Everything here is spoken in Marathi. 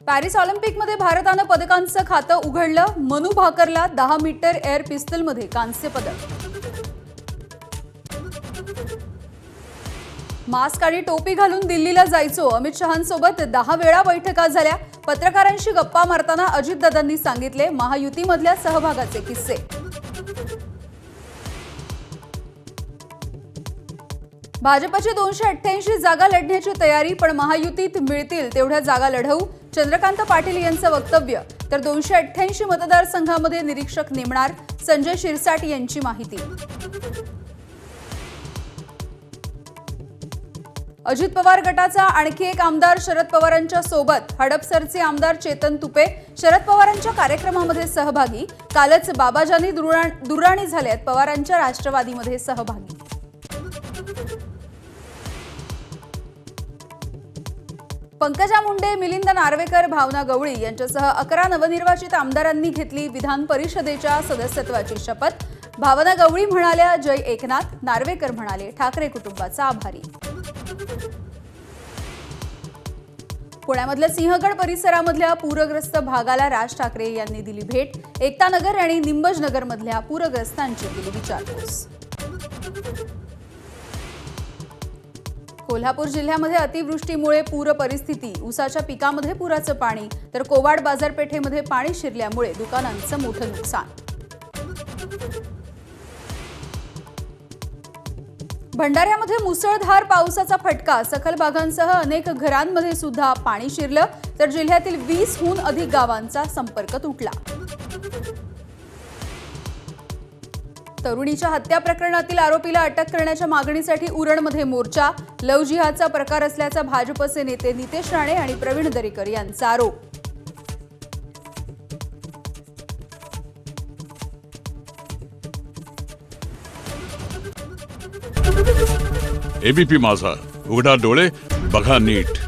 पॅरिस ऑलिम्पिकमध्ये भारतानं पदकांचं खातं उघडलं। मनू भाकरला 10 मीटर एअर पिस्तलमध्ये कांस्य पदक। मास्क आणि टोपी घालून दिल्लीला जायचो। अमित शहांसोबत 10 वेळा बैठका झाल्या। पत्रकारांशी गप्पा मारताना अजितदादांनी सांगितले महायुतीमधल्या सहभागाचे किस्से। भाजपची 288 जागा लढण्याची तयारी, पण महायुतीत मिळतील तेवढ्या जागा लढवू, चंद्रकांत पाटील यांचं वक्तव्य। तर 288 मतदारसंघामध्ये निरीक्षक नेमणार, संजय शिरसाट यांची माहिती। अजित पवार गटाचा आणखी एक आमदार शरद पवारांच्या सोबत। हडपसरचे आमदार चेतन तुपे शरद पवारांच्या कार्यक्रमामध्ये सहभागी। कालच बाबाजानी दुर्राणी झालेत पवारांच्या राष्ट्रवादीमध्ये सहभागी। पंकजा मुंडे, मिलिंद नार्वेकर, भावना गवळी यांच्यासह 11 नवनिर्वाचित आमदारांनी घेतली विधान परिषदेच्या सदस्यत्वाची शपथ। भावना गवळी म्हणाल्या जय एकनाथ, नार्वेकर म्हणाले ठाकरे कुटुंबाचा आभारी। पुण्यामधल्या सिंहगड परिसरामधल्या पूरग्रस्त भागाला राज ठाकरे यांनी दिली भेट। एकता नगर आणि निंबज नगरमधल्या पूरग्रस्तांची केली विचारपूस। कोल्हापूर जिल्ह्यामध्ये अतिवृष्टीमुळे पूर परिस्थिती, ऊसाच्या पिकामध्ये पुराचं पाणी, तर कोवाड बाजारपेठेमध्ये पाणी शिरल्यामुळे दुकानांचं मोठं नुकसान। भंडाऱ्यामध्ये मुसळधार पावसाचा फटका, सखल भागांसह अनेक घरांमध्ये सुद्धा पाणी शिरलं, तर जिल्ह्यातील 20हून अधिक गावांचा संपर्क तुटला। तरुणीच्या हत्या प्रकरणातील आरोपीला अटक करण्याच्या मागणीसाठी उरणमध्ये मोर्चा। लव्ह जिहादचा प्रकार असल्याचा भाजपचे नेते नितेश राणे आणि प्रवीण दरेकर यांचा आरोप। एबीपी माझा, उघडा डोळे बघा नीट।